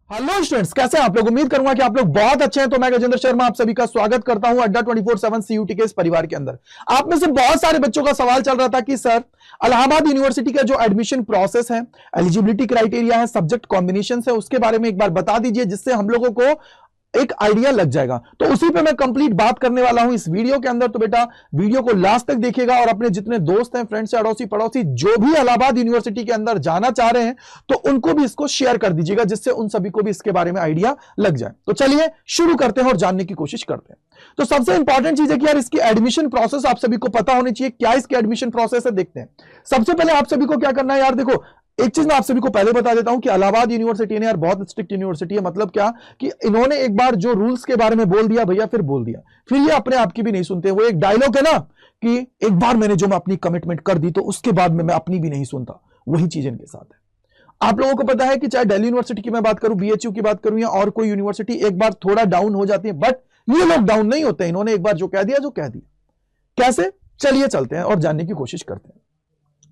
Hello students, कैसे हैं आप लोग। उम्मीद करूंगा कि आप लोग बहुत अच्छे हैं। तो मैं गजेंद्र शर्मा आप सभी का स्वागत करता हूं अड्डा 24/7 सीयूटी के इस परिवार के अंदर। आप में से बहुत सारे बच्चों का सवाल चल रहा था कि सर इलाहाबाद यूनिवर्सिटी का जो एडमिशन प्रोसेस है, एलिजिबिलिटी क्राइटेरिया है, सब्जेक्ट कॉम्बिनेशन है, उसके बारे में एक बार बता दीजिए जिससे हम लोगों को एक आइडिया लग जाएगा। तो उसी पे मैं कंप्लीट बात करने वाला हूं इस वीडियो के अंदर। तो बेटा वीडियो को लास्ट तक देखिएगा और अपने जितने दोस्त हैं, फ्रेंड्स, अड़ोसी पड़ोसी जो भी इलाहाबाद यूनिवर्सिटी के अंदर जाना चाह रहे हैं तो उनको भी इसको शेयर कर दीजिएगा जिससे उन सभी को भी इसके बारे में आइडिया लग जाए। तो चलिए शुरू करते हैं और जानने की कोशिश करते हैं। तो सबसे इंपॉर्टेंट चीज है कि यार इसकी एडमिशन प्रोसेस आप सभी को पता होनी चाहिए। क्या इसकी एडमिशन प्रोसेस है, देखते हैं। सबसे पहले आप सभी को क्या करना है, यार देखो एक चीज मैं आप सभी को पहले बता देता हूं कि इलाहाबाद यूनिवर्सिटी ने यार बहुत स्ट्रिक्ट यूनिवर्सिटी है। मतलब क्या कि इन्होंने एक बार जो रूल्स के बारे में बोल दिया भैया, फिर बोल दिया, फिर ये अपने आप की भी नहीं सुनते। वो एक डायलॉग है ना कि एक बार मैंने जो मैं अपनी कमिटमेंट कर दी तो उसके बाद में मैं अपनी भी नहीं सुनता। वही चीज इनके साथ है। आप लोगों को पता है कि चाहे दिल्ली यूनिवर्सिटी की मैं बात करूं, बीएचयू की बात करूं या और कोई यूनिवर्सिटी, एक बार थोड़ा डाउन हो जाती है, बट ये लोग डाउन नहीं होते। इन्होंने एक बार जो कह दिया, जो कह दिया। कैसे, चलिए चलते हैं और जानने की कोशिश करते हैं।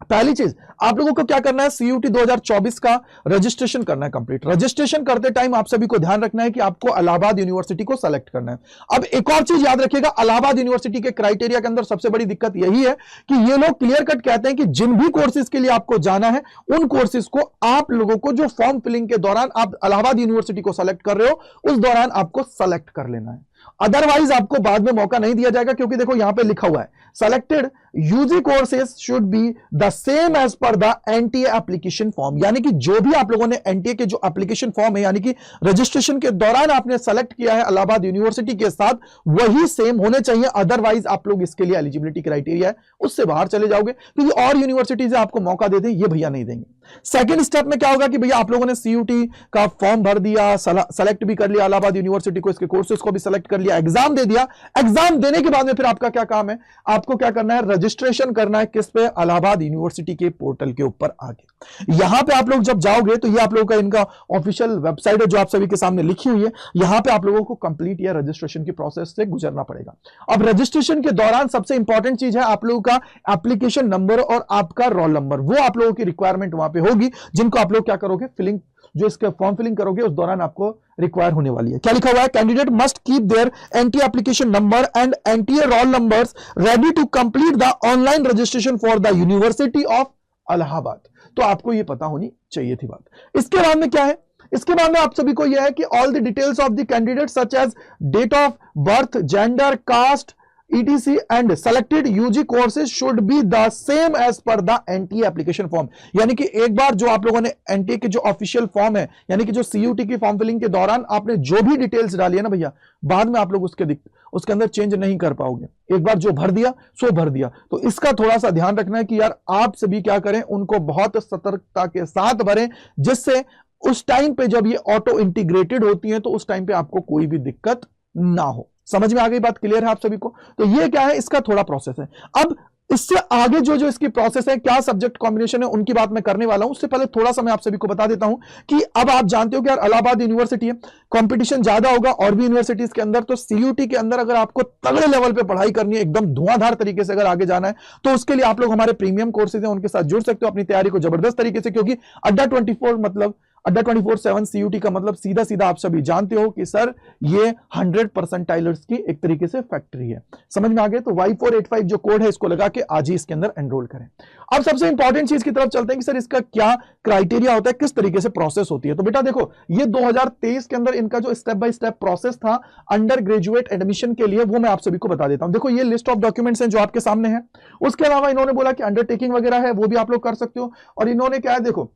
पहली चीज आप लोगों को क्या करना है, सीयूटी 2024 का रजिस्ट्रेशन करना है कंप्लीट। रजिस्ट्रेशन करते टाइम आप सभी को ध्यान रखना है कि आपको इलाहाबाद यूनिवर्सिटी को सेलेक्ट करना है। अब एक और चीज याद रखिएगा, इलाहाबाद यूनिवर्सिटी के क्राइटेरिया के अंदर सबसे बड़ी दिक्कत यही है कि ये लोग क्लियर कट कहते हैं कि जिन भी कोर्सेज के लिए आपको जाना है उन कोर्सेज को आप लोगों को जो फॉर्म फिलिंग के दौरान आप इलाहाबाद यूनिवर्सिटी को सेलेक्ट कर रहे हो उस दौरान आपको सेलेक्ट कर लेना है। अदरवाइज आपको बाद में मौका नहीं दिया जाएगा, क्योंकि देखो यहां पे लिखा हुआ है selected UG courses should be the same as per the NTA application form. यानी कि जो भी आप लोगों ने एनटीए के जो एप्लीकेशन फॉर्म है, यानी कि रजिस्ट्रेशन के दौरान आपने सेलेक्ट किया है इलाहाबाद यूनिवर्सिटी के साथ, वही सेम होने चाहिए। अदरवाइज आप लोग इसके लिए एलिजिबिलिटी क्राइटेरिया है उससे बाहर चले जाओगे, क्योंकि और यूनिवर्सिटीज आपको मौका दे दें, ये भैया नहीं देंगे। सेकेंड स्टेप में क्या होगा कि भैया आप लोगों ने सीयूटी का फॉर्म भर दिया, सेलेक्ट भी कर लिया इलाहाबाद यूनिवर्सिटी को, इसके कोर्सेज को भी सेलेक्ट कर लिया, एग्जाम दे दिया। एग्जाम देने के बाद में फिर आपका क्या काम है, आपको क्या करना है, रजिस्ट्रेशन करना है। किस पे, इलाहाबाद यूनिवर्सिटी के पोर्टल के ऊपर आके। यहां पे आप लोग जब जाओगे तो ये आप लोगों का इनका ऑफिशियल वेबसाइट है जो आप सभी के सामने लिखी हुई है। यहां पे आप लोगों को कंप्लीट या रजिस्ट्रेशन की प्रोसेस से गुजरना पड़ेगा। अब रजिस्ट्रेशन के दौरान सबसे इंपॉर्टेंट चीज है आप लोगों का एप्लीकेशन नंबर और आपका रोल नंबर। वो आप लोगों की रिक्वायरमेंट वहां पे होगी, जिनको आप लोग क्या करोगे, फिलिंग, जो इसके फॉर्म फिलिंग करोगे उस दौरान आपको रिक्वायर होने वाली है। क्या लिखा हुआ है, candidate must keep their NTA application number and NTA roll numbers ready to complete the online registration for the university of Allahabad. तो आपको ये पता होनी चाहिए थी बात। इसके बाद में क्या है, इसके बाद में आप सभी को यह है कि all the details of the candidate such as date of birth, gender, caste, ETC and selected UG courses should be the same as per the NTA application form। यानी कि एक बार जो आप लोगों ने NTA के जो ऑफिशियल फॉर्म है, यानी कि जो CUT की फॉर्म फिलिंग के दौरान आपने जो भी डिटेल्स डाली है ना भैया, बाद में आप लोग उसके अंदर चेंज नहीं कर पाओगे। एक बार जो भर दिया सो भर दिया। तो इसका थोड़ा सा ध्यान रखना है कि यार आप सभी क्या करें, उनको बहुत सतर्कता के साथ भरें, जिससे उस टाइम पे जब ये ऑटो इंटीग्रेटेड होती है तो उस टाइम पे आपको कोई भी दिक्कत ना हो। समझ में आ गई बात, क्लियर है आप सभी को। तो ये क्या है, इसका थोड़ा प्रोसेस है। अब इससे आगे जो इसकी प्रोसेस है, क्या सब्जेक्ट कॉम्बिनेशन है, उनकी बात मैं करने वाला हूं। उससे पहले थोड़ा सा मैं आप सभी को बता देता हूं कि अब आप जानते हो कि यार इलाहाबाद यूनिवर्सिटी है, कंपटीशन ज्यादा होगा और भी यूनिवर्सिटीज के अंदर। तो सीयूटी के अंदर अगर आपको तगड़े लेवल पे पढ़ाई करनी है, एकदम धुआंधार तरीके से अगर आगे जाना है, तो उसके लिए आप लोग हमारे प्रीमियम कोर्सेज हैं उनके साथ जुड़ सकते हो अपनी तैयारी को जबरदस्त तरीके से। क्योंकि अड्डा 24 मतलब अड्डा 24/7 सीयूटी का मतलब सीधा सीधा आप सभी जानते हो कि सर ये 100 परसेंटाइलर्स की एक तरीके से फैक्ट्री है। समझ में आ गए। तो Y485 जो कोड है इसको लगा के आज ही इसके अंदर एनरोल करें। अब सबसे इंपॉर्टेंट चीज की तरफ चलते हैं कि सर इसका क्या क्राइटेरिया होता है, किस तरीके से प्रोसेस होती है। तो बेटा देखो, ये 2023 के अंदर इनका जो स्टेप बाय स्टेप प्रोसेस था अंडर ग्रेजुएट एडमिशन के लिए, वो मैं आप सभी को बता देता हूं। देखो ये लिस्ट ऑफ डॉक्यूमेंट्स हैं जो आपके सामने है। उसके अलावा इन्होंने बोला कि अंडरटेकिंग वगैरह है वो भी आप लोग कर सकते हो। और इन्होंने क्या है, देखो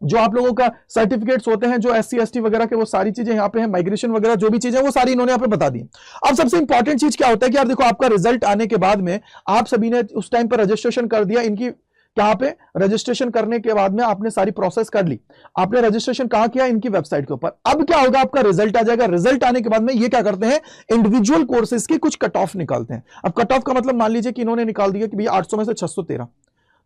जो आप लोगों का सर्टिफिकेट्स होते हैं जो SC ST वगैरह के, वो सारी चीजें यहाँ पे हैं, माइग्रेशन वगैरह जो भी चीजें वो सारी इन्होंने यहाँ पे बता दी। अब सबसे इंपॉर्टेंट चीज क्या होता है कि यार देखो आपका रिजल्ट आने के बाद में आप सभी ने उस टाइम पर रजिस्ट्रेशन कर दिया। इनकी कहां पे रजिस्ट्रेशन करने के बाद में आपने सारी प्रोसेस कर ली, आपने रजिस्ट्रेशन कहां किया, इनकी वेबसाइट के ऊपर। अब क्या होगा, आपका रिजल्ट आ जाएगा। रिजल्ट आने के बाद में ये क्या करते हैं, इंडिविजुअल कोर्सेज की कुछ कट ऑफ निकालते हैं। अब कट ऑफ का मतलब मान लीजिए कि इन्होंने निकाल दिया कि भैया 800 में से 613,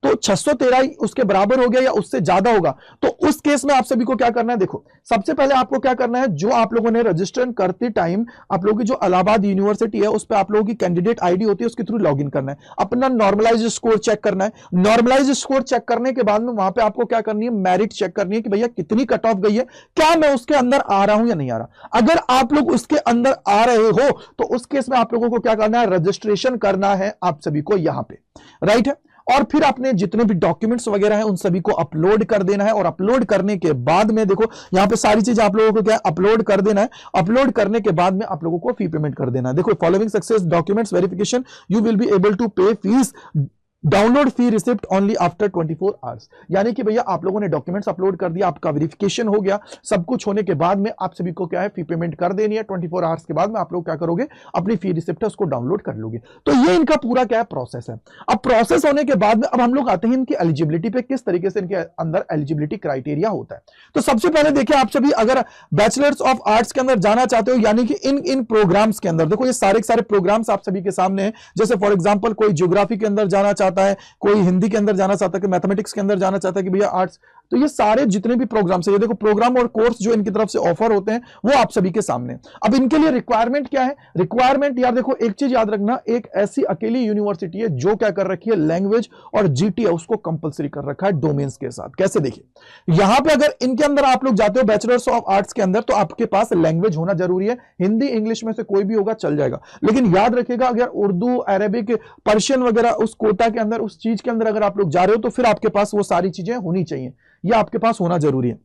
तो 613 उसके बराबर हो गया या उससे ज्यादा होगा, तो उस केस में आप सभी को क्या करना है, देखो सबसे पहले आपको क्या करना है, जो आप लोगों ने रजिस्टर करते टाइम आप लोगों की जो इलाहाबाद यूनिवर्सिटी है उस पर आप लोगों की कैंडिडेट आईडी होती है, उसके थ्रू लॉगिन करना है, अपना नॉर्मलाइज्ड स्कोर चेक करना है। नॉर्मलाइज्ड स्कोर चेक करने के बाद में वहां पे आपको क्या करनी है, मेरिट चेक करनी है कि भैया कितनी कट ऑफ गई है, क्या मैं उसके अंदर आ रहा हूं या नहीं आ रहा। अगर आप लोग उसके अंदर आ रहे हो तो उस केस में आप लोगों को क्या करना है, रजिस्ट्रेशन करना है आप सभी को यहां पे, राइट है। और फिर आपने जितने भी डॉक्यूमेंट्स वगैरह हैं उन सभी को अपलोड कर देना है, और अपलोड करने के बाद में देखो यहां पे सारी चीज आप लोगों को क्या अपलोड कर देना है। अपलोड करने के बाद में आप लोगों को फी पेमेंट कर देना है। देखो following success documents verification you will be able to pay fees download fee receipt only after 24 hours, यानी कि भैया आप लोगों ने डॉक्यूमेंट्स अपलोड कर दिया, आपका वेरिफिकेशन हो गया, सब कुछ होने के बाद में आप सभी को क्या है, फी पेमेंट कर देनी है। 24 आवर्स के बाद में आप लोग क्या करोगे, अपनी फी रिसिप्ट है उसको डाउनलोड कर लोगे। तो ये इनका पूरा क्या है प्रोसेस है। अब प्रोसेस होने के बाद में अब हम लोग आते हैं इनकी एलिजिबिलिटी पे, किस तरीके से इनके अंदर एलिजिबिलिटी क्राइटेरिया होता है। तो सबसे पहले देखिए आप सभी अगर बैचलर्स ऑफ आर्ट्स के अंदर जाना चाहते हो, यानी कि इन प्रोग्राम्स के अंदर देखो ये सारे प्रोग्राम्स आप सभी के सामने हैं। जैसे फॉर एग्जांपल कोई ज्योग्राफी के अंदर जाना चाहता है, कोई हिंदी के अंदर जाना चाहता है, कि मैथमेटिक्स के अंदर जाना चाहता है, कि भैया आर्ट्स, तो ये सारे जितने भी प्रोग्राम्स है, ये देखो प्रोग्राम और कोर्स जो इनकी तरफ से ऑफर होते हैं वो आप सभी के सामने। अब इनके लिए रिक्वायरमेंट क्या है, रिक्वायरमेंट यार देखो एक चीज याद रखना, एक ऐसी अकेली यूनिवर्सिटी है जो क्या कर रखी है, लैंग्वेज और जीटी है उसको कंपलसरी कर रखा है डोमेन्स के साथ। कैसे देखिए यहां पे अगर इनके अंदर आप लोग जाते हो बैचलर्स ऑफ आर्ट्स के अंदर, तो आपके पास लैंग्वेज होना जरूरी है, हिंदी इंग्लिश में से कोई भी होगा चल जाएगा, लेकिन याद रखिएगा अगर उर्दू अरेबिक पर्शियन वगैरह उस कोटा के अंदर उस चीज के अंदर अगर आप लोग जा रहे हो तो फिर आपके पास वो सारी चीजें होनी चाहिए, ये आपके पास होना जरूरी है,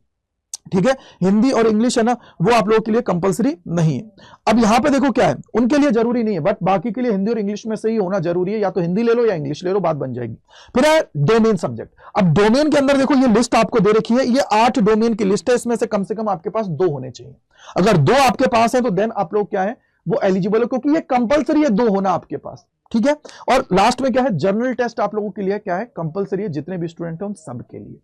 ठीक है। हिंदी और इंग्लिश है ना वो आप लोगों के लिए कंपलसरी नहीं है। अब यहां पे देखो क्या है, उनके लिए जरूरी नहीं है, बट बाकी के लिए हिंदी और इंग्लिश में से ही होना जरूरी है, या तो हिंदी ले लो या इंग्लिश ले लो, बात बन जाएगी। फिर है डोमेन सब्जेक्ट। अब डोमेन के अंदर देखो ये लिस्ट आपको दे रखी है, ये 8 डोमेन की लिस्ट है, इसमें से कम आपके पास 2 होने चाहिए। अगर 2 आपके पास है तो देन आप लोग क्या है वो एलिजिबल है, क्योंकि ये कंपलसरी है 2 होना आपके पास, ठीक है। और लास्ट में क्या है, जर्नल टेस्ट आप लोगों के लिए क्या है कंपलसरी है, जितने भी स्टूडेंट हैं उन सब के लिए।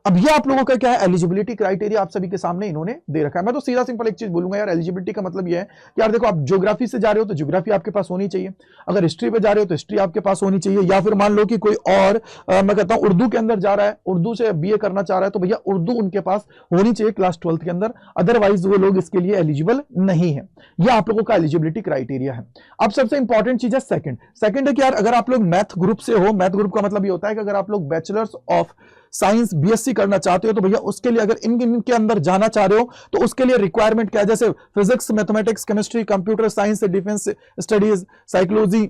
अब ये आप लोगों का क्या है एलिजिबिलिटी क्राइटेरिया आप सभी के सामने इन्होंने दे रखा है। मैं तो सीधा सिंपल एक चीज बोलूंगा यार, एलिजिबिलिटी का मतलब ये है कि यार देखो आप ज्योग्राफी से जा रहे हो तो ज्योग्राफी आपके पास होनी चाहिए, अगर हिस्ट्री पे जा रहे हो तो हिस्ट्री आपके पास होनी चाहिए, या फिर मान लो कि कोई और मैं कहता हूं उर्दू के अंदर जा रहा है, उर्दू से बीए करना चाह रहा है, तो भैया उर्दू उनके पास होनी चाहिए क्लास 12th के अंदर, अदरवाइज वो लोग इसके लिए एलिजिबल नहीं है। यह आप लोगों का एलिजिबिलिटी क्राइटेरिया है। अब सबसे इंपॉर्टेंट चीज है सेकंड है कि यार अगर आप लोग मैथ ग्रुप से हो, मैथ ग्रुप का मतलब ये होता है कि अगर आप लोग बैचलर्स ऑफ साइंस बीएससी करना चाहते हो तो भैया उसके लिए अगर इनके अंदर जाना चाह रहे हो तो उसके लिए रिक्वायरमेंट क्या है, जैसे physics, mathematics, chemistry, computer science, defence studies, psychology,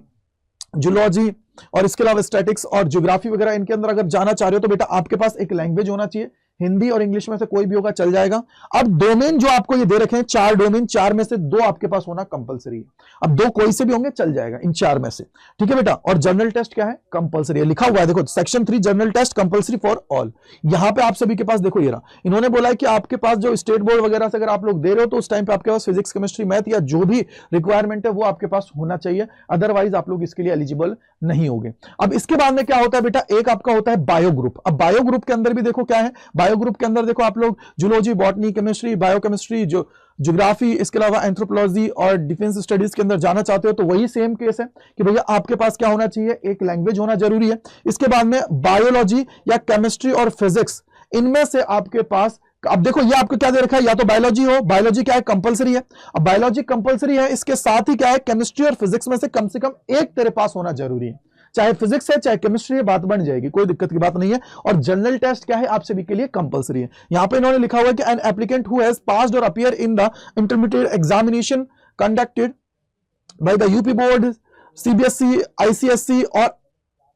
zoology और इसके अलावा स्टैटिक्स और ज्योग्राफी वगैरह, इनके अंदर अगर जाना चाह रहे हो तो बेटा आपके पास एक लैंग्वेज होना चाहिए, हिंदी और इंग्लिश में से कोई भी होगा चल जाएगा। अब डोमेन जो आपको ये दे रखे हैं 4 डोमेन, 4 में से 2 आपके पास होना कंपलसरी है। अब 2 कोई से भी होंगे चल जाएगा इन 4 में से, ठीक है बेटा। और जनरल टेस्ट क्या है, कंपलसरी है, लिखा हुआ है देखो section 3 general test compulsory for all. यहां पे आप सभी के पास देखो ये रहा, इन्होंने बोला है कि आपके पास जो स्टेट बोर्ड वगैरह से अगर आप लोग दे रहे हो तो उस टाइम पे आपके पास फिजिक्स, केमिस्ट्री, मैथ या जो भी रिक्वायरमेंट है वो आपके पास होना चाहिए, अदरवाइज आप लोग इसके लिए एलिजिबल नहीं होंगे। अब इसके बाद में क्या होता है बेटा, एक आपका होता है बायो ग्रुप। अब बायो ग्रुप के अंदर भी देखो क्या है, बायो ग्रुप के अंदर देखो आप लोग जूलॉजी, बॉटनी, केमिस्ट्री, बायोकेमिस्ट्री, जो ज्योग्राफी, इसके अलावा एंथ्रोपोलॉजी और डिफेंस स्टडीज के अंदर जाना चाहते हो तो वही सेम केस है कि भैया आपके पास क्या होना चाहिए, एक लैंग्वेज होना जरूरी है। इसके बाद में बायोलॉजी या केमिस्ट्री और फिजिक्स, इनमें से आपके पास अब देखो ये आपको क्या दे रखा है, या तो बायोलॉजी हो, बायोलॉजी क्या है कंपलसरी है। अब बायोलॉजी कंपलसरी है, इसके साथ ही क्या है केमिस्ट्री और फिजिक्स में से कम एक तेरे पास होना जरूरी है, चाहे फिजिक्स है चाहे केमिस्ट्री है, बात बन जाएगी, कोई दिक्कत की बात नहीं है। और जनरल टेस्ट क्या है आप सभी के लिए कंपलसरी है। यहां पे इन्होंने लिखा हुआ है कि an applicant who has passed और appear in the intermediate examination conducted by the UP board, CBSE, ICSE और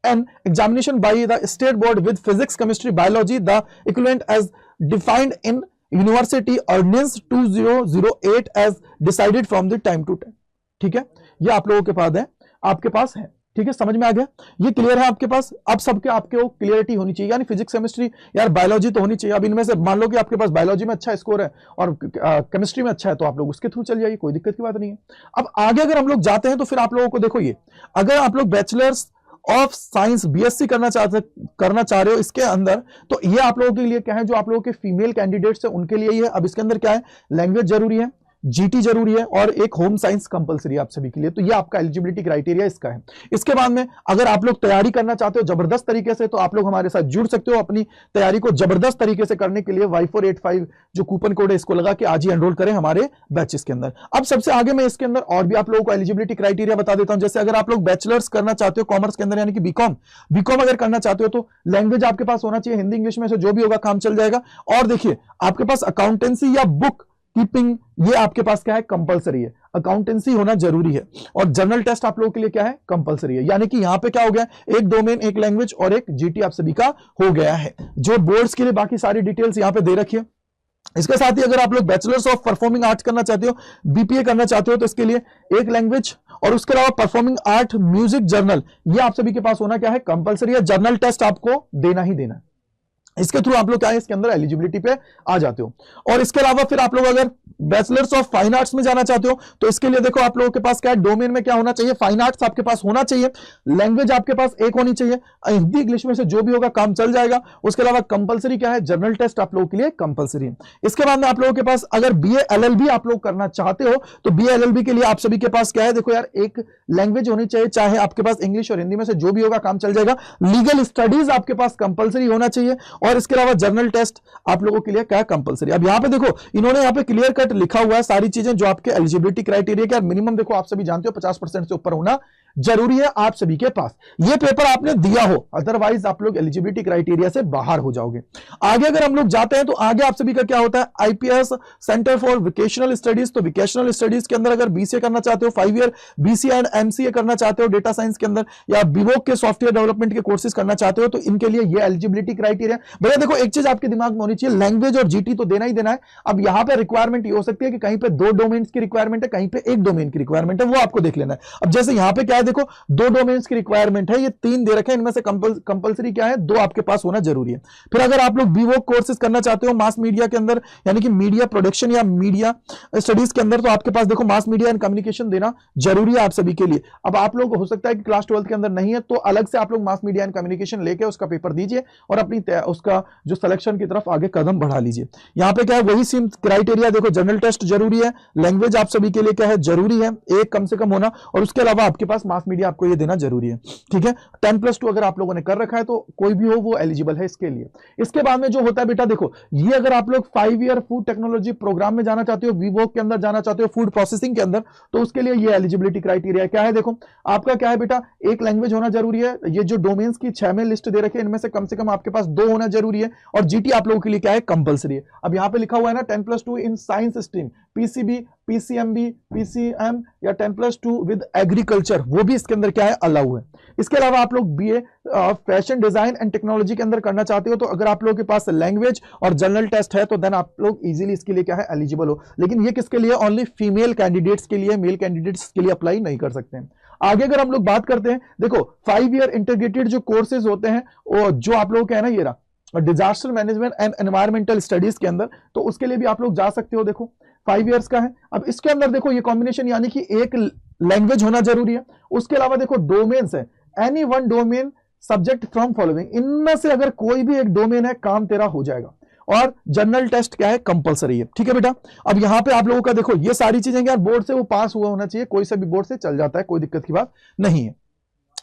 an examination by the state board with physics, chemistry, biology, the equivalent as defined in university ordinance 2008 as decided from the time to time। ठीक है, ये आप लोगों के पास है, आपके पास है, ठीक है, समझ में आ गया, ये क्लियर है आपके पास। अब सबके आपके वो क्लियरिटी होनी चाहिए, यानी फिजिक्स, केमिस्ट्री, यार बायोलॉजी तो होनी चाहिए। अब इनमें से मान लो कि आपके पास बायोलॉजी में अच्छा स्कोर है और केमिस्ट्री में अच्छा है तो आप लोग उसके थ्रू चल जाइए, कोई दिक्कत की बात नहीं है। अब आगे अगर हम लोग जाते हैं तो फिर आप लोगों को देखो ये, अगर आप लोग बैचलर्स ऑफ साइंस बीएससी करना चाह रहे हो इसके अंदर, तो ये आप लोगों के लिए क्या है, जो आप लोगों के फीमेल कैंडिडेट्स हैं उनके लिए ही है। अब इसके अंदर क्या है, लैंग्वेज जरूरी है, जीटी जरूरी है और एक होम साइंस कंपलसरी आप सभी के लिए। तो ये आपका एलिजिबिलिटी क्राइटेरिया इसका है। इसके बाद में अगर आप लोग तैयारी करना चाहते हो जबरदस्त तरीके से, तो आप लोग हमारे साथ जुड़ सकते हो। अपनी तैयारी को जबरदस्त तरीके से करने के लिए Y485 जो कूपन कोड है इसको लगा के आज ही एनरोल करें हमारे बैचेस के अंदर। अब सबसे आगे मैं इसके अंदर और भी आप लोगों को एलिजिबिलिटी क्राइटेरिया बता देता हूं। जैसे अगर आप लोग बैचलर्स करना चाहते हो कॉमर्स के अंदर यानी कि बीकॉम अगर करना चाहते हो तो लैंग्वेज आपके पास होना चाहिए हिंदी इंग्लिश में से जो भी होगा काम चल जाएगा। और देखिए आपके पास अकाउंटेंसी या बुक कीपिंग ये आपके पास क्या है कंपलसरी है, अकाउंटेंसी होना जरूरी है। और जनरल टेस्ट आप लोगों के लिए क्या है कंपलसरी है। यानी कि यहां पे क्या हो गया, एक डोमेन एक लैंग्वेज और एक जीटी आप सभी का हो गया है। जो बोर्ड्स के लिए बाकी सारी डिटेल्स यहां पे दे रखी है। इसके साथ ही अगर आप लोग बैचलर्स ऑफ परफॉर्मिंग आर्ट्स करना चाहते हो, बीपीए करना चाहते हो, तो इसके लिए एक लैंग्वेज और उसके अलावा परफॉर्मिंग आर्ट म्यूजिक जर्नल ये आप सभी के पास होना क्या है कंपलसरी है। जर्नल टेस्ट आपको देना ही देना है। इसके थ्रू आप लोग क्या है इसके अंदर एलिजिबिलिटी पे आ जाते हो। और इसके अलावा फिर आप लोग अगर बैचलर्स ऑफ फाइन आर्ट्स में जाना चाहते हो तो इसके लिए देखो आप लोगों के पास क्या है, डोमेन में क्या होना चाहिए, फाइन आर्ट्स आपके पास होना चाहिए, लैंग्वेज आपके पास एक होनी चाहिए, हिंदी इंग्लिश में से जो भी होगा काम चल जाएगा। उसके अलावा कंपलसरी क्या है, जर्नल टेस्ट आप लोगों के लिए कंपलसरी है। इसके बाद में आप लोगों के पास अगर बीए एलएलबी आप लोग करना चाहते हो तो बीए एलएलबी के लिए आप सभी के पास क्या है, देखो यार एक लैंग्वेज होनी चाहिए, चाहे आपके पास इंग्लिश और हिंदी में से जो भी होगा काम चल जाएगा। लीगल स्टडीज आपके पास कंपलसरी होना चाहिए और इसके अलावा जर्नल टेस्ट आप लोगों के लिए क्या है कंपलसरी। अब यहां पे देखो इन्होंने यहां पे क्लियर कट लिखा हुआ है सारी चीजें जो आपके एलिजिबिलिटी क्राइटेरिया के मिनिमम देखो आप सभी जानते हो 50% से ऊपर होना जरूरी है आप सभी के पास। ये पेपर आपने दिया हो, अदरवाइज आप लोग एलिजिबिलिटी क्राइटेरिया से बाहर हो जाओगे। आगे अगर हम लोग जाते हैं तो आगे आप सभी का क्या होता है, IPS centre for vocational studies. तो वोकेशनल स्टडीज के अंदर अगर बीसीए करना चाहते हो 5 ईयर बीसीए एंड एमसीए करना चाहते हो डेटा साइंस के अंदर, या बीवोक के सॉफ्टवेयर डेवलपमेंट के कोर्सेज करना चाहते हो तो इनके लिए ये एलिजिबिलिटी क्राइटेरिया। भैया देखो एक चीज आपके दिमाग में होनी चाहिए, लैंग्वेज और जीटी तो देना ही देना है। अब यहां पर रिक्वायरमेंट ये हो सकती है कि कहीं पे 2 डोमेन्स की रिक्वायरमेंट है, कहीं पे 1 डोमेन की रिक्वायरमेंट है, वो आपको देख लेना है। अब जैसे यहां पे क्या है, देखो 2 डोमेन्स की रिक्वायरमेंट है, ये 3 दे रखे हैं, इनमें से कंपलसरी क्या है 2 आपके पास होना जरूरी है। फिर अगर आप लोग बीवोक कोर्सेज करना चाहते हो मास मीडिया के अंदर यानी कि मीडिया प्रोडक्शन या मीडिया स्टडीज के अंदर, तो आपके पास देखो मास मीडिया एंड कम्युनिकेशन देना जरूरी है आप सभी के लिए। अब आप लोग हो सकता है कि क्लास 12 के अंदर नहीं है तो अलग से आप लोग मास मीडिया एंड कम्युनिकेशन लेके उसका पेपर दीजिए और अपनी उसका जो सिलेक्शन की तरफ आगे कदम बढ़ा लीजिए। यहां पे क्या है वही सेम क्राइटेरिया देखो, जनरल टेस्ट जरूरी है, लैंग्वेज आप सभी के लिए क्या है जरूरी है, एक कम से कम होना, और उसके अलावा आपके पास मास मीडिया आपको ये देना जरूरी है। ठीक है, 10+2 अगर आप लोगों ने कर रखा है तो कोई भी हो वो एलिजिबल है इसके लिए। इसके बाद में जो होता है बेटा देखो, ये अगर आप लोग 5 ईयर फूड टेक्नोलॉजी प्रोग्राम में जाना चाहते हो, वीवोक के अंदर जाना चाहते हो फूड प्रोसेसिंग के अंदर, तो उसके लिए ये एलिजिबिलिटी क्राइटेरिया क्या है, देखो आपका क्या है बेटा, एक लैंग्वेज होना जरूरी है, ये जो डोमेन्स की 6 में लिस्ट दे रखे हैं इनमें से कम आपके पास 2 होना जरूरी है, और जीटी आप लोगों के लिए क्या है कंपलसरी है। अब यहां पे लिखा हुआ है ना 10+2 in science stream, PCB PCMB PCM या 10+2 विद एग्रीकल्चर, वो भी इसके अंदर क्या है अलाउ है। इसके अलावा आप लोग BA fashion design and technology के अंदर करना चाहते हो तो अगर आप लोगों के पास लैंग्वेज और जनरल टेस्ट है तो देन आप लोग इजीली इसके लिए क्या है एलिजिबल हो। लेकिन ये किसके लिए, ओनली फीमेल कैंडिडेट्स के लिए, मेल कैंडिडेट्स के लिए अप्लाई नहीं कर सकते हैं। आगे अगर हम लोग बात करते हैं, देखो 5 ईयर इंटीग्रेटेड जो कोर्सेज होते हैं वो जो आप लोगों के है ना, ये रहा disaster management and environmental studies के अंदर, तो उसके लिए भी आप लोग जा सकते हो। देखो 5 इयर्स का है। अब इसके अंदर देखो ये कॉम्बिनेशन यानी कि एक लैंग्वेज होना जरूरी है, उसके अलावा देखो डोमेन्स है, any one domain subject from following, इनमें से अगर कोई भी एक डोमेन है काम तेरा हो जाएगा, और जनरल टेस्ट क्या है कंपलसरी है। ठीक है बेटा, अब यहां पे आप लोगों का देखो ये सारी चीजें यार बोर्ड से वो पास हुआ होना चाहिए, कोई सा भी बोर्ड से चल जाता है, कोई दिक्कत की बात नहीं है।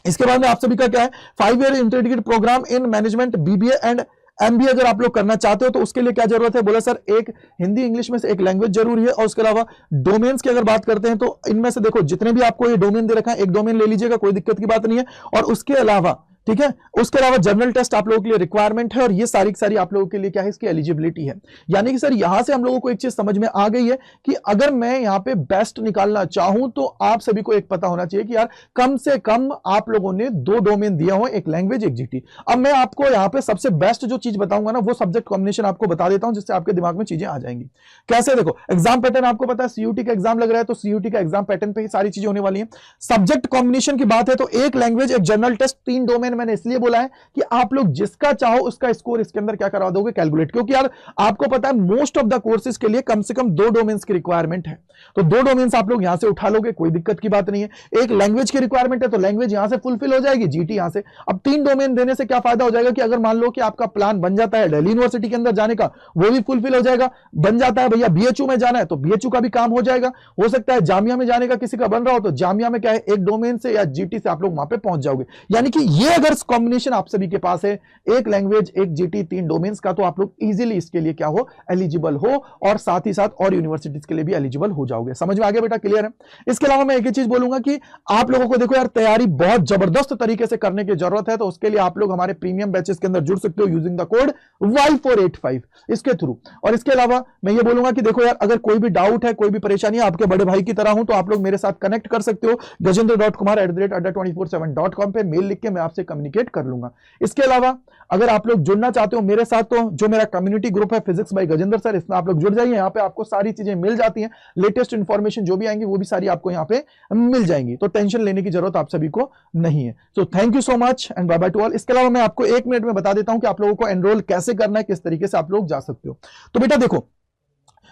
इसके बाद में आप सभी का क्या है 5 year integrated programme in management BBA and MBA अगर आप लोग करना चाहते हो तो उसके लिए क्या जरूरत है, बोला सर एक हिंदी इंग्लिश में से एक लैंग्वेज जरूरी है, और उसके अलावा डोमेन्स की अगर बात करते हैं तो इनमें से देखो जितने भी आपको ये डोमेन दे रखा है एक डोमेन ले लीजिएगा, कोई दिक्कत की बात नहीं है। और उसके अलावा ठीक है, उसके अलावा जनरल टेस्ट आप लोगों के लिए रिक्वायरमेंट है, और ये सारी सारी आप लोगों के लिए क्या है इसकी एलिजिबिलिटी है। यानी कि सर यहां से हम लोगों को एक चीज समझ में आ गई है कि अगर मैं यहां पे बेस्ट निकालना चाहूं तो आप सभी को एक पता होना चाहिए कि यार कम से कम आप लोगों ने 2 डोमेन दिया हो, एक लैंग्वेज एक जीटी। अब मैं आपको यहां पे सबसे बेस्ट जो चीज बताऊंगा ना वो सब्जेक्ट कॉम्बिनेशन आपको बता देता हूं जिससे आपके दिमाग में चीजें आ जाएंगी। कैसे, देखो एग्जाम पैटर्न आपको पता है, सीयूटी का एग्जाम लग रहा है तो सीयूटी का एग्जाम पैटर्न पे ही सारी चीजें होने वाली है। सब्जेक्ट कॉम्बिनेशन की बात है तो एक लैंग्वेज एक जनरल टेस्ट, 3 डोमेन मैंने इसलिए बोला है कि आप लोग जिसका चाहो उसका स्कोर इसके अंदर क्या करा दोगे, कैलकुलेट, क्योंकि यार आपको पता है मोस्ट ऑफ द कोर्सेज के लिए कम से कम 2 डोमेन्स की रिक्वायरमेंट है, तो 2 डोमेन्स आप लोग यहां से उठा लोगे, कोई दिक्कत की बात नहीं है। एक लैंग्वेज की रिक्वायरमेंट है तो लैंग्वेज यहां से फुलफिल हो जाएगी, जीटी यहां से। अब 3 डोमेन देने से क्या फायदा हो जाएगा कि अगर मान लो कि आपका प्लान बन जाता है दिल्ली यूनिवर्सिटी के अंदर जाने का, वो भी फुलफिल हो जाएगा। बन जाता है भैया बीएचयू में जाना है तो बीएचयू का भी काम हो जाएगा। हो सकता है जामिया में जाने का किसी का बन रहा हो तो जामिया में क्या है, एक डोमेन से या जीटी से आप लोग वहां पे पहुंच जाओगे। यानी कि ये अगर कॉम्बिनेशन आप सभी के पास है, एक लैंग्वेज, एक जीटी, 3 डोमेन्स का, तो आप लोग इजीली इसके लिए क्या हो, एलिजिबल हो, और साथ ही साथ और यूनिवर्सिटीज के लिए भी एलिजिबल हो जाओगे। समझ में आ गया बेटा, क्लियर है। इसके अलावा मैं एक ही चीज बोलूंगा कि आप लोगों को देखो यार तैयारी बहुत जबरदस्त तरीके से करने की जरूरत है, तो उसके लिए आप लोग हमारे प्रीमियम बैचेस के अंदर जुड़ सकते हो यूजिंग द कोड Y485 इसके थ्रू। और इसके अलावा मैं ये बोलूंगा कि देखो यार अगर कोई भी डाउट है, कोई भी परेशानी है, आपके बड़े भाई की तरह हूं, तो आप लोग मेरे साथ कनेक्ट कर सकते हो gajendra.kumar@adda247.com पे मेल लिख के मैं आपसे कम्युनिकेट कर लूंगा। इसके अलावा अगर आप लोग जुड़ना चाहते हो मेरे साथ, तो जो मेरा कम्युनिटी ग्रुप है फिजिक्स बाय गजेंद्र सर, इसमें आप लोग जुड़ जाइए। यहाँ पे आपको सारी चीजें मिल जाती हैं, लेटेस्ट इंफॉर्मेशन जो भी आएंगी वो भी सारी आपको यहाँ पे मिल जाएंगी, तो टेंशन लेने की जरूरत आप सभी को नहीं है। So thank you so much and bye bye to all. इसके अलावा मैं आपको 1 मिनट में बता देता हूं कि आप लोगों को एनरोल कैसे करना है, किस तरीके से आप लोग जा सकते हो। तो बेटा देखो,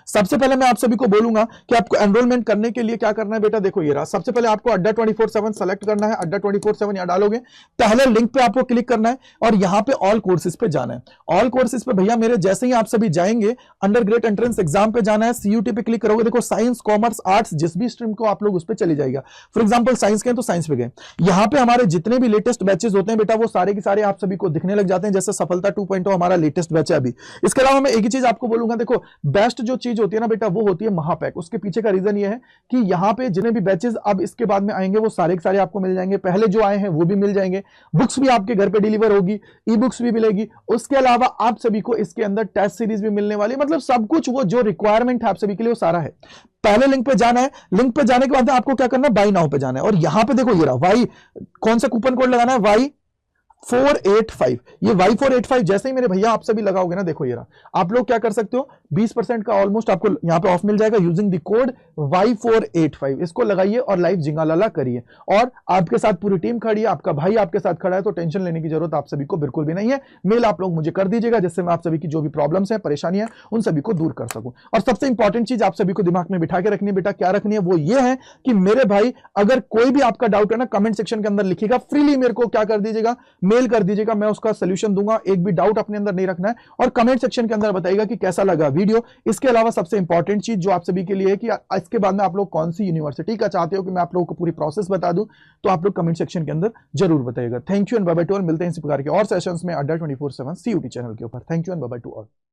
सबसे पहले मैं आप सभी को बोलूंगा कि आपको एनरोलमेंट करने के लिए क्या करना है बेटा। देखो ये रहा, सबसे पहले आपको अड्डा 24/7 सेलेक्ट करना है। अड्डा 24/7 यहां डालोगे, पहले लिंक पे आपको क्लिक करना है और यहां पे ऑल कोर्सेज पे जाना है। ऑल कोर्सेज पे भैया मेरे जैसे ही आप सभी जाएंगे, अंडर ग्रेड एंट्रेंस एग्जाम पे जाना है, सीयूटी पे क्लिक करोगे, देखो साइंस, कॉमर्स, आर्ट्स, जिस भी स्ट्रीम को आप लोग उस पर चले जाएगा। फॉर एग्जाम्पल साइंस के तो साइंस पे गए, यहां पे हमारे जितने भी लेटेस्ट बैचेस होते हैं बेटा, वो सारे के सारे आप सभी को दिखने लग जाते हैं, जैसे सफलता 2.0 हमारा लेटेस्ट बैच है अभी। इसके अलावा मैं एक ही चीज आपको बोलूंगा, देखो बेस्ट जो चीज होती है ना बेटा, वो होती है महापैक। उसके पीछे का रीजन ये है कि यहाँ पे जितने भी बैचेस अब इसके बाद में आएंगे वो सारे के सारे आपको मिल जाएंगे, पहले जो आए हैं वो भी मिल जाएंगे, बुक्स भी आपके घर पे डिलीवर होगी, ई बुक्स भी मिलेगी। उसके अलावा आप सभी को इसके अंदर टेस्ट सीरीज भी मिलने वाली, मतलब सब कुछ वो जो रिक्वायरमेंट है आप सभी के लिए वो सारा है। पहले लिंक पे जाना है, लिंक पे जाने के बाद आपको क्या करना है, बाई नाउ पे जाना है, और यहां पे देखो ये रहा वाई, कौन सा कूपन कोड लगाना है, Y485। ये Y485 जैसे ही मेरे भैया आप सभी लगाओगे ना, देखो ये रहा, आप लोग क्या कर सकते हो, 20% का ऑलमोस्ट आपको यहाँ पे ऑफ मिल जाएगा यूजिंग द कोड Y485। इसको लगाइए और लाइव जिंगालाला करिए, और आपके साथ पूरी टीम खड़ी है, आपका भाई आपके साथ खड़ा है, तो टेंशन लेने की जरूरत आप सभी को बिल्कुल भी नहीं है। मेल आप लोग मुझे कर दीजिएगा, जिससे मैं आप सभी की जो भी प्रॉब्लम्स है, परेशानी है, उन सभी को दूर कर सकूं। और सबसे इंपॉर्टेंट चीज आप सभी को दिमाग में बिठा के रखनी है बेटा, क्या रखनी है, वो ये है कि मेरे भाई अगर कोई भी आपका डाउट है ना, कमेंट सेक्शन के अंदर लिखिएगा, फ्रीली मेरे को क्या कर दीजिएगा, मेल कर दीजिएगा, मैं उसका सोल्यूशन दूंगा। एक भी डाउट अपने अंदर नहीं रखना है, और कमेंट सेक्शन के अंदर बताइएगा कि कैसा लगा वीडियो। इसके अलावा सबसे इंपॉर्टेंट चीज जो आप सभी के लिए है कि इसके बाद में आप लोग कौन सी यूनिवर्सिटी का चाहते हो कि मैं आप लोगों को पूरी प्रोसेस बता दूं, तो आप लोग कमेंट सेक्शन के अंदर जरूर बताइएगा। Thank you and bye bye to all. मिलते हैं इसी प्रकार के और सेशंस में अड्डा 24/7 सीयूटी चैनल के ऊपर। Thank you and bye bye to all.